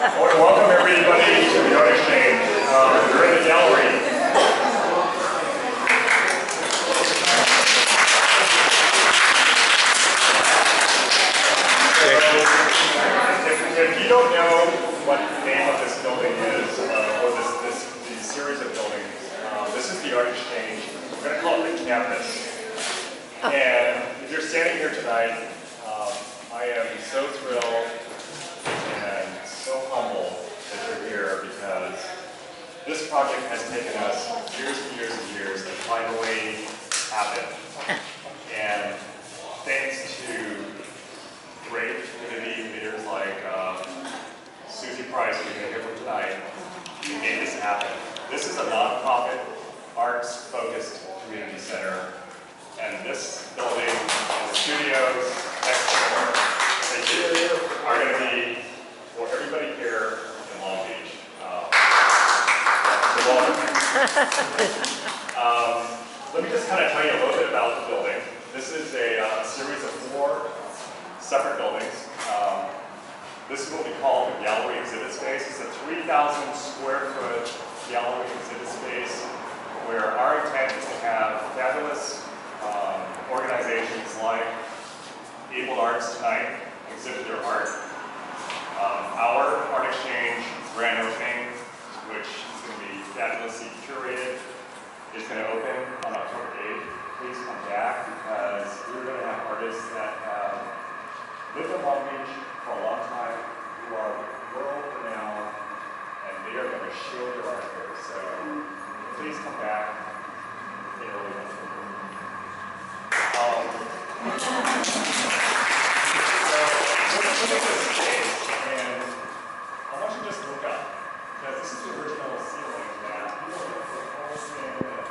Welcome everybody to the Art Exchange. We're in the gallery. If you don't know what the name of this building is, or these series of buildings, this is the Art Exchange. We're going to call it the campus. And if you're standing here tonight, I am so thrilled and so humble that you're here because this project has taken us years and years and years to finally happen. And thanks to great community leaders like Susie Price, who you're going to hear from tonight, we made this happen. This is a nonprofit, arts-focused community center. And this building and the studios next door are going to be for everybody here in Long Beach. So welcome. Let me just kind of tell you a little bit about the building. This is a series of 4 separate buildings. This is what we call the gallery exhibit space. It's a 3,000 square foot gallery exhibit space where our intent is to have fabulous organizations like Able Arts tonight exhibit their art. Our Art Exchange grand opening, which is going to be fabulously curated, is going to open on October 8th. Please come back because we're going to have artists that have lived in Long Beach for a long time, who are world renowned, and they are going to show their art here. So please come back in early October. So, look at this space, and I want you to just look up, because this is the original ceiling that people have put holes in, and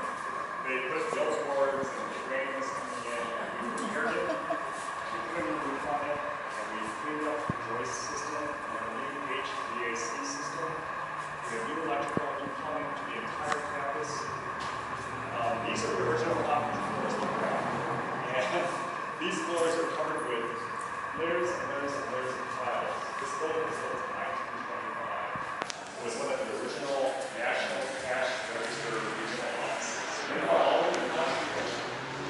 they put billboards and trains coming in, and we repaired it, we put a new roof on it, and we cleaned up the joist system, and a new HVAC system, we have new electrical and new plumbing to the entire campus. These are the original copies of floors on the ground. And these floors are covered with layers and layers and layers of tiles. This building was built in 1925. It was one of the original national cash register regional lots. So you know all of the country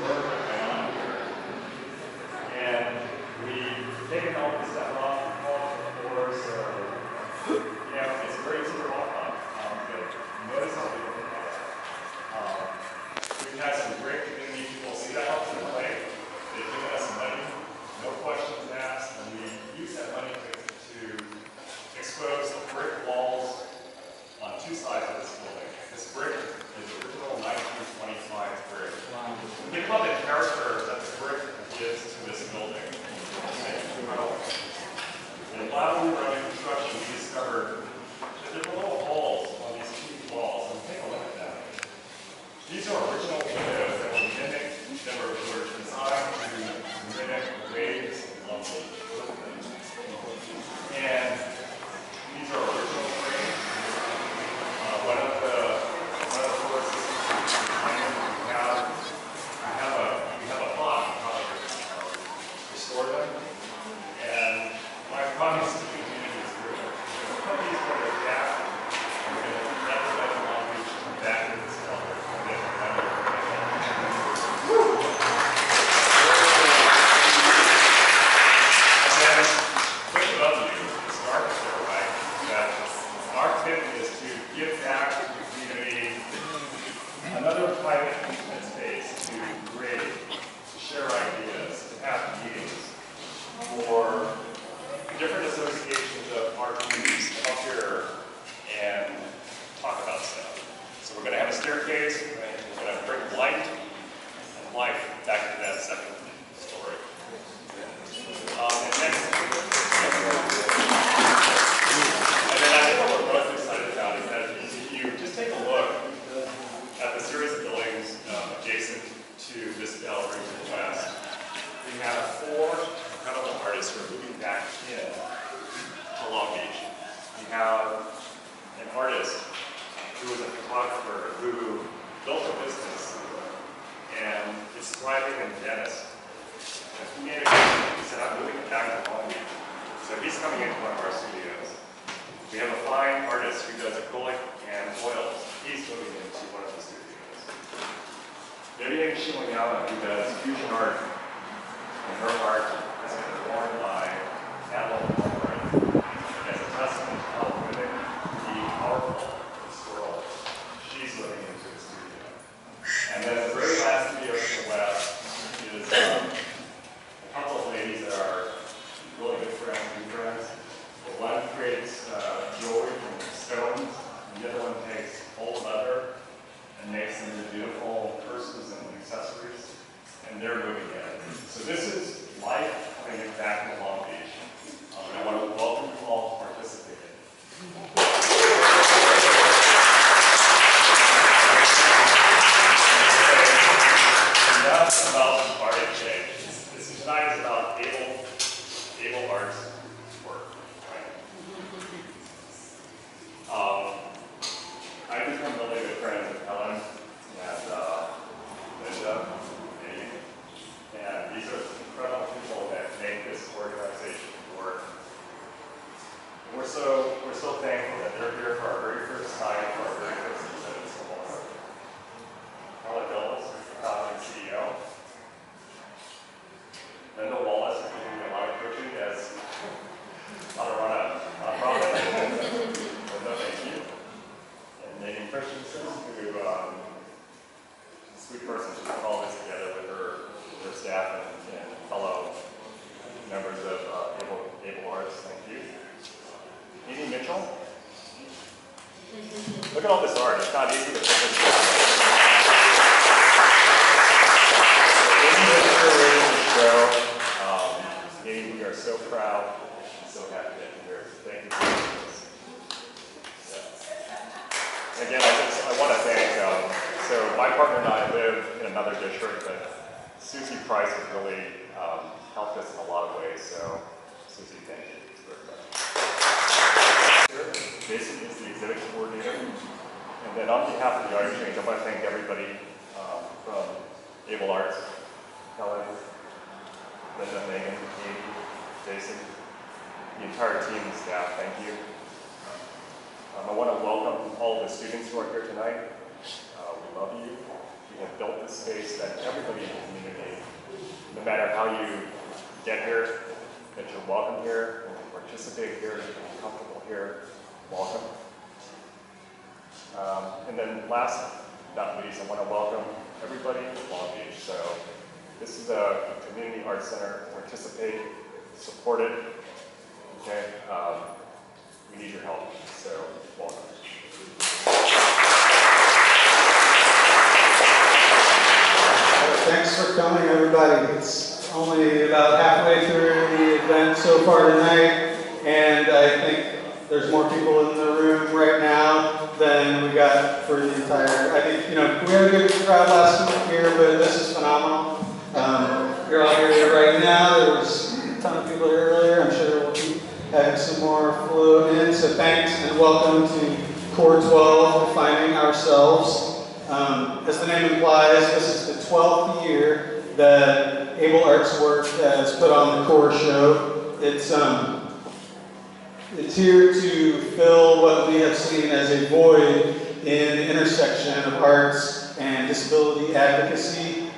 work went on here. And we've taken all this stuff off and polished the floors, so you know, it's very easy to walk on. But notice how they look at it. We've had some great community people see that helps in the play. They've given us money, no questions asked, and we use that money to expose the brick walls on 2 sides of this building. This brick is original 1925 brick. Wow. Think about the character that the brick gives to this building. It's incredible. And while we were under construction, we discovered that there were little holes on these 2 walls. And take a look at that. These are original windows that were mimicked, that were designed to mimic waves of lovely. And these are original frames. One of the floor systems we have a plot on how to restore them. And my promise to the community is we're going to put these where they're at, and we're going to let everybody in Long Beach come back to this color. Another private intimate space to create, to share ideas, to have meetings for different associations of art communities to come up here and talk about stuff. So we're going to have a staircase, we're going to bring light and life back to that second story. And then I think what we're most excited about is that if you just take a look at the series of buildings adjacent to this gallery to the west, we have 4 incredible artists who are moving back in to Long Beach. We have an artist who is a photographer who built a business and is thriving in Venice. And he made a decision. He said, I'm moving back to Long Beach. So he's coming into one of our studios. We have a fine artist who does acrylic and oils. He's moving into one of the studios. Vivian Shimoyama, who does fusion art, and her art has been worn by Admiral Albright as a testament to how women be powerful in this world. She's moving into the studio. And then the very last studio to the left is a couple of ladies that are really good friends, new friends. The one creates jewelry from stones, and the other one takes old leather and makes them into beautiful purses and accessories, and they're moving in. So this is life coming back to Long Beach. And I want to welcome you all to participate. Enough about art exchange. This tonight is about able arts work. Right? I've become really good friends with Helen and Linda, Dave, and these are incredible people that make this organization work. And we're so thankful that they're here for our very first time, for our very first exhibit so far. Carla Dulles, the founding CEO. Linda Wallace, who's giving me a lot of coaching as how to run a nonprofit. Linda, thank you. And Megan Christensen, who sweet person, she's put all this together with her staff and fellow members of Able Arts. Thank you. Amy Mitchell. Look at all this art. It's not easy to put this together. Amy Mitchell is the show. Amy, we are so proud and so happy that you're here. Thank you for doing this. Again, I want to thank, so my partner and I live in another district, but Susie Price has really helped us in a lot of ways, so Susie, thank you very much. Jason is the exhibit coordinator, and then on behalf of the Art Exchange, I want to thank everybody from Able Arts, Helen, Linda, Megan, Katie, Jason, the entire team and staff, thank you. I want to welcome all of the students who are here tonight. We love you. We have built this space that everybody in the community, no matter how you get here, that you're welcome here, and you participate here, and you're comfortable here, welcome. And then last but not least, I want to welcome everybody in Long Beach. So this is a community arts center. Participate, support it. Okay. We need your help, so welcome. Thanks for coming, everybody. It's only about halfway through the event so far tonight, and I think there's more people in the room right now than we got for the entire. I think, we had a good crowd last year, but this is phenomenal. You're all here right now. There was a ton of people here earlier. I'm sure we'll keep having some more flow in. So thanks and welcome to Core 12, Defining Ourselves. As the name implies, this is the 12th year that Able Arts Work has put on the Core Show. It's here to fill what we have seen as a void in the intersection of arts and disability advocacy.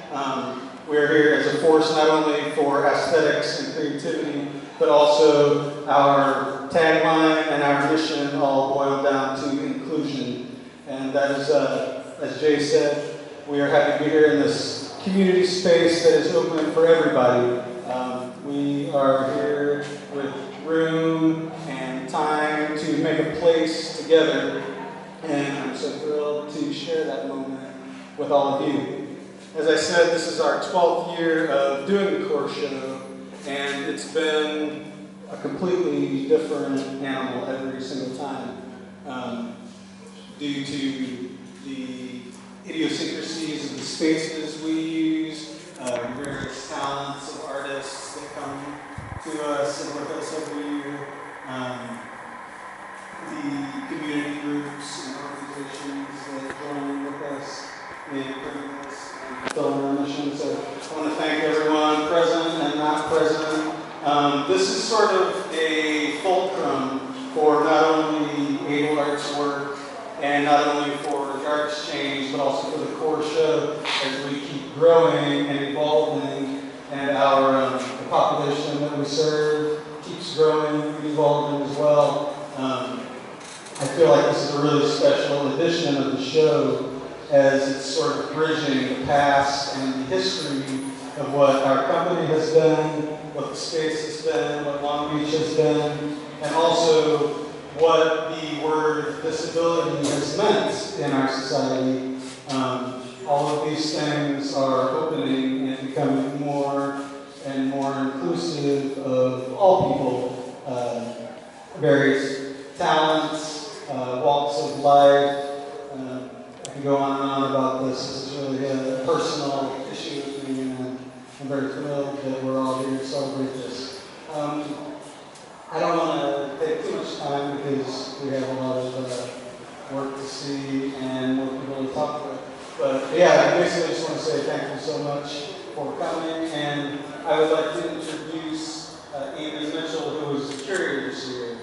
We're here as a force not only for aesthetics and creativity, but also our tagline and our mission all boil down to inclusion. And that is, as Jay said, we are happy to be here in this community space that is open for everybody. We are here with room and time to make a place together, and I'm so thrilled to share that moment with all of you. As I said, this is our 12th year of doing the Core Show, and it's been a completely different animal every single time, due to the idiosyncrasies of the spaces we use, various talents of artists that come to us and with us every year, the community groups and organizations that join with us in putting this and fulfilling our mission. So I want to thank everyone present and not present. This is sort of a fulcrum for not only only Able Arts work, and not only for the Arts Change, but also for the core show as we keep growing and evolving, and our the population that we serve keeps growing and evolving as well. I feel like this is a really special edition of the show as it's sort of bridging the past and the history of what our company has been, what the space has been, what Long Beach has been, and also what the word disability has meant in our society. All of these things are opening and becoming more and more inclusive of all people, various talents, walks of life. I can go on and on about this. This is really a personal issue with me, and I'm very thrilled that we're all here to celebrate this. I don't want to take too much time because we have a lot of work to see and more people to talk with. But yeah, I basically just want to say thank you so much for coming, and I would like to introduce Amy Mitchell, who was the curator this year.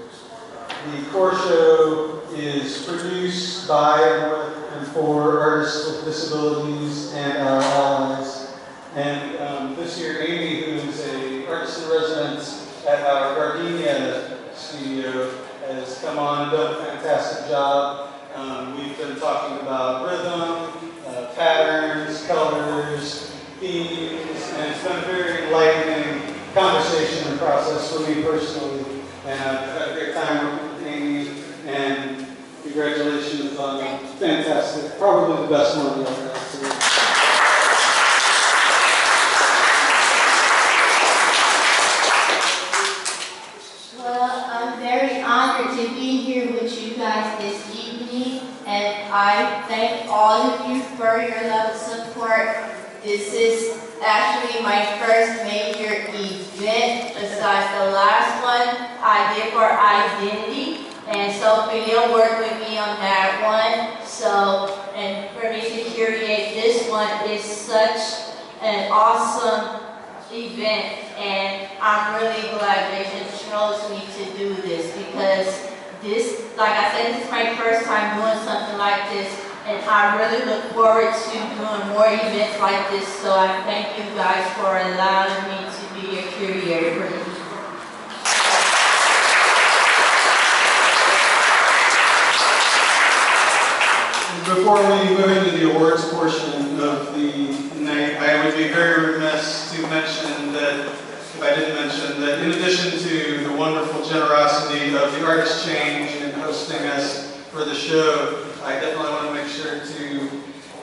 The core show is produced by and with and for artists with disabilities and our allies. And this year, Amy, who is an artist in residence at our Gardenia studio, has come on and done a fantastic job. We've been talking about rhythm, patterns, colors, themes, and it's been a very enlightening conversation and process for me personally. And I've had a great time working with Amy, and congratulations on a fantastic, probably the best one we've ever had. Well, I'm very honored to be here with you guys this evening, and I thank all of you for your love and support. This is actually my first major event besides the last one I did for Identity, and Sophia worked with me on that one. So, and for me to curate this one is such an awesome event, and I'm really glad they just chose me to do this, because this, like I said, this is my first time doing something like this, and I really look forward to doing more events like this. So I thank you guys for allowing me to be your curator for this. Before we move into the awards portion of the night, I would be very remiss to mention that, if I didn't mention, that in addition to the wonderful generosity of the Artist Change in hosting us for the show, I definitely want to make sure to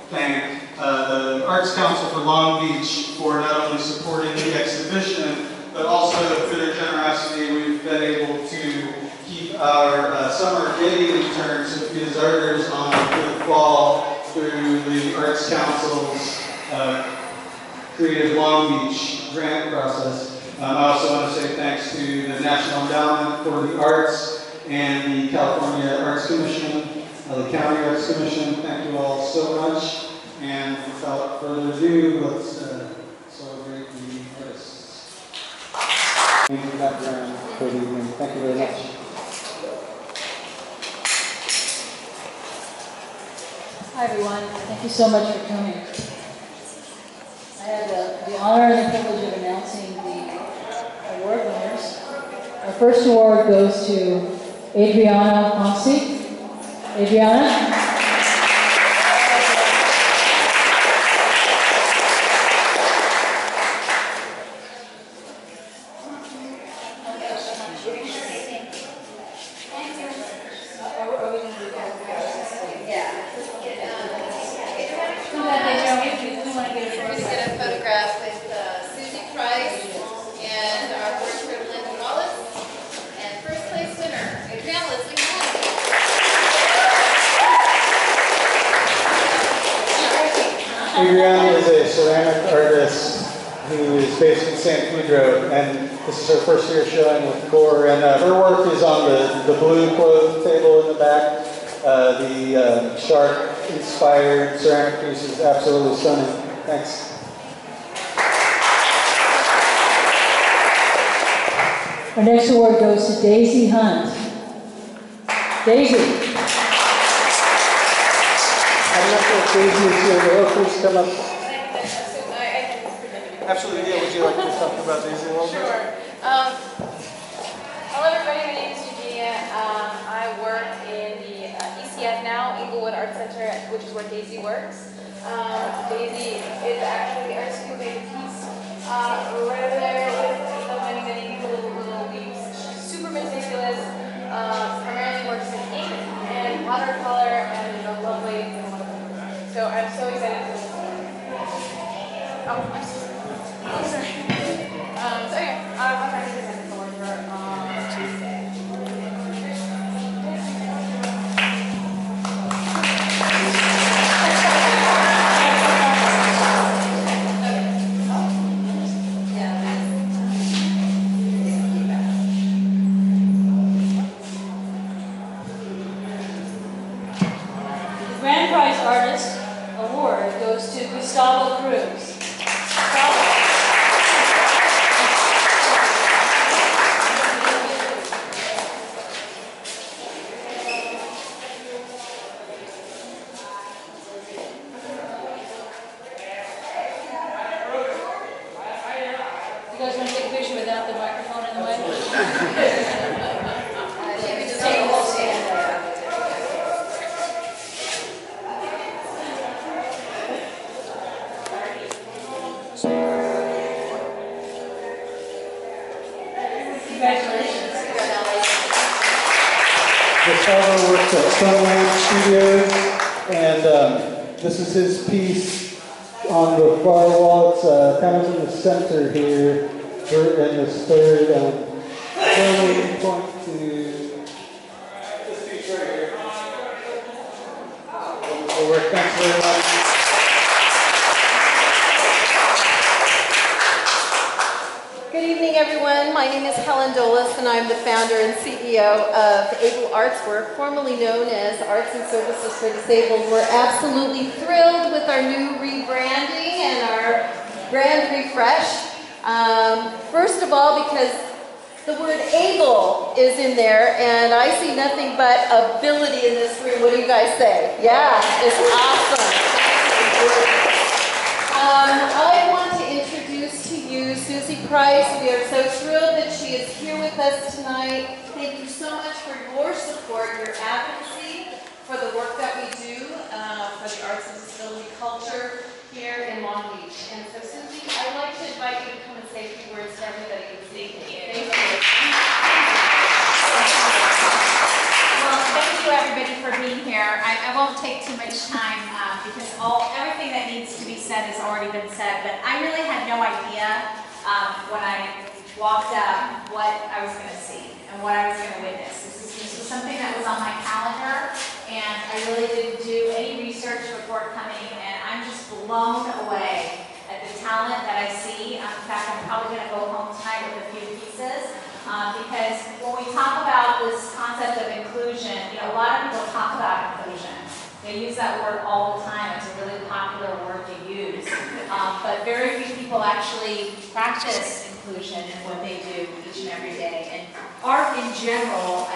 thank the Arts Council for Long Beach for not only supporting the exhibition, but also through their generosity, we've been able to keep our summer day intern, Sophia Zarters, on through the fall through the Arts Council's Creative Long Beach grant process. I also want to say thanks to the National Endowment for the Arts and the California Arts Commission, the County Arts Commission. Thank you all so much. And without further ado, let's celebrate the artists. Thank you, background for the evening. Thank you very much. Hi everyone, thank you so much for coming. I have the honor and the privilege of announcing the award winners. Our first award goes to Adriana Ponce. Adriana? Adriana is a ceramic artist who is based in San Pedro, and this is her first year showing with Core, and her work is on the blue quote table in the back. The shark-inspired ceramic piece is absolutely stunning. Thanks. Our next award goes to Daisy Hunt. Daisy. I'm not sure if Daisy is here, but oh, please come up. Absolutely, yeah. Would you like to talk about Daisy a little bit? Sure. Hello everybody, my name is Eugenia. I work in the ECF now, Inglewood Art Center, which is where Daisy works. Daisy is actually the artist who made a piece right over there with many little leaves. She's super meticulous, primarily works in ink and watercolor and is a lovely and wonderful person. So I'm so excited for this. Oh, I'm sorry. So yeah, I'm trying to present for Tuesday. The Grand Prize Artist Award goes to Gustavo Cruz. Gustavo. You guys want to take a picture without the microphone in the way? Just take a whole stand. Congratulations. Gustavo works at Sunland Studios, and this is his piece on the far wall. It's kind of in the center here, in this third. Currently point to this piece right here. Wonderful work. Thanks very much. Good evening, everyone. My name is Helen Dolis, and I'm the founder and CEO of Able Arts. We're formerly known as Arts and Services for Disabled. We're absolutely thrilled with our new rebranding and our brand refresh. First of all, because the word able is in there, and I see nothing but ability in this room. What do you guys say? Yeah, it's awesome. I want to introduce to you Susie Price. We are so thrilled that she is here with us tonight. Thank you so much for your support, your advocacy for the work that we do for the arts and disability culture here in Long Beach. And so Susie, I'd like to invite you to come and say a few words to everybody this evening. Thank you. Well, thank you everybody for being here. I won't take too much time because everything that needs to be said has already been said, but I really had no idea when I walked up what I was going to see and what I was going to witness. This was something that was on my calendar, and I really didn't do any research before coming, and I'm just blown away at the talent that I see. In fact, I'm probably going to go home tonight with a few pieces. Because when we talk about this concept of inclusion, a lot of people talk about inclusion. They use that word all the time. It's a really popular word to use. But very few people actually practice inclusion in what they do each and every day. And art in general,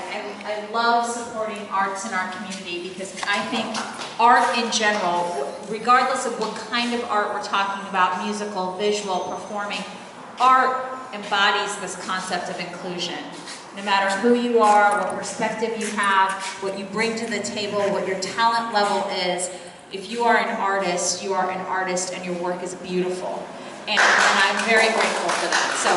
I love supporting arts in our community because I think art in general, regardless of what kind of art we're talking about, musical, visual, performing, art embodies this concept of inclusion. No matter who you are, what perspective you have, what you bring to the table, what your talent level is, if you are an artist, you are an artist and your work is beautiful. And I'm very grateful for that. So,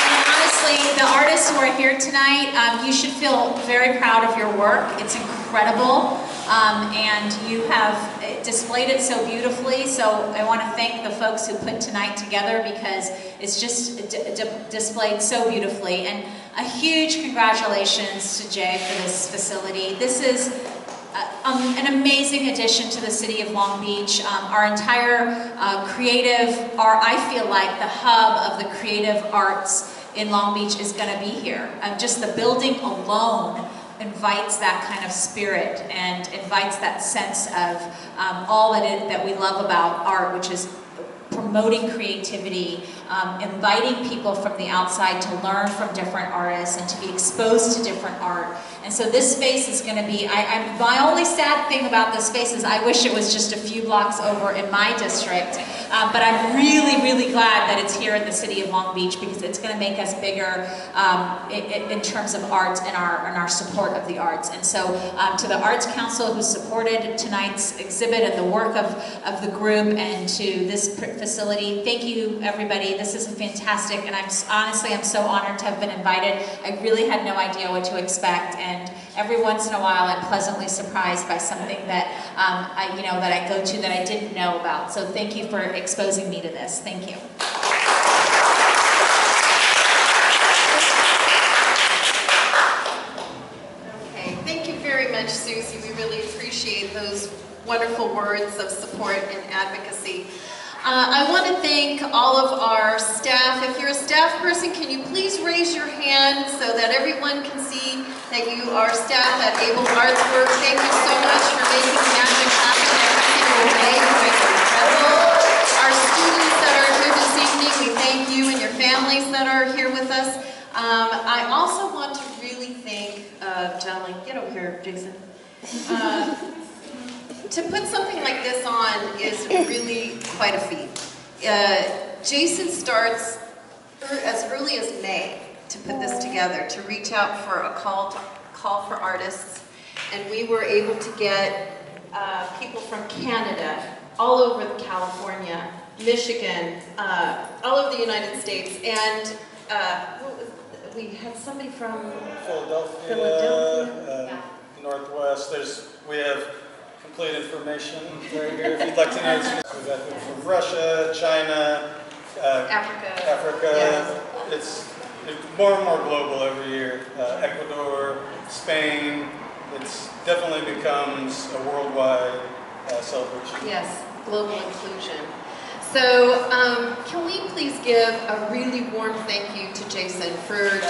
and honestly, the artists who are here tonight, you should feel very proud of your work. It's incredible. And you have displayed it so beautifully, so I want to thank the folks who put tonight together because it's just displayed so beautifully. And a huge congratulations to Jay for this facility. This is an amazing addition to the city of Long Beach. Our entire creative art, I feel like the hub of the creative arts in Long Beach is going to be here. Just the building alone invites that kind of spirit and invites that sense of all that we love about art, which is promoting creativity, inviting people from the outside to learn from different artists and to be exposed to different art. And so this space is going to be, my only sad thing about this space is I wish it was just a few blocks over in my district, but I'm really, really glad that it's here in the city of Long Beach because it's going to make us bigger in terms of art and our support of the arts. And so to the Arts Council who supported tonight's exhibit and the work of the group and to this facility, thank you everybody. This is fantastic, and I'm so honored to have been invited. I really had no idea what to expect, and every once in a while I'm pleasantly surprised by something that that I go to that I didn't know about. So thank you for exposing me to this. Thank you. Okay, thank you very much, Susie. We really appreciate those wonderful words of support and advocacy. I want to thank all of our staff. If you're a staff person, can you please raise your hand so that everyone can see that you are staff at Able Arts Work. Thank you so much for making magic happen every single day. You're incredible. Our students that are here this evening, we thank you and your families that are here with us. I also want to really thank, Jolly, get over here, Jason. To put something like this on is really quite a feat. Jason starts as early as May to put this together, to reach out for a call for artists, and we were able to get people from Canada, all over California, Michigan, all over the United States, and we had somebody from Philadelphia. Northwest. We have complete information right here. If you'd like to know, we've got people from Russia, China, Africa. Yes. It's more and more global every year. Ecuador, Spain. It's definitely becomes a worldwide celebration. Yes, global inclusion. So can we please give a really warm thank you to Jason for doing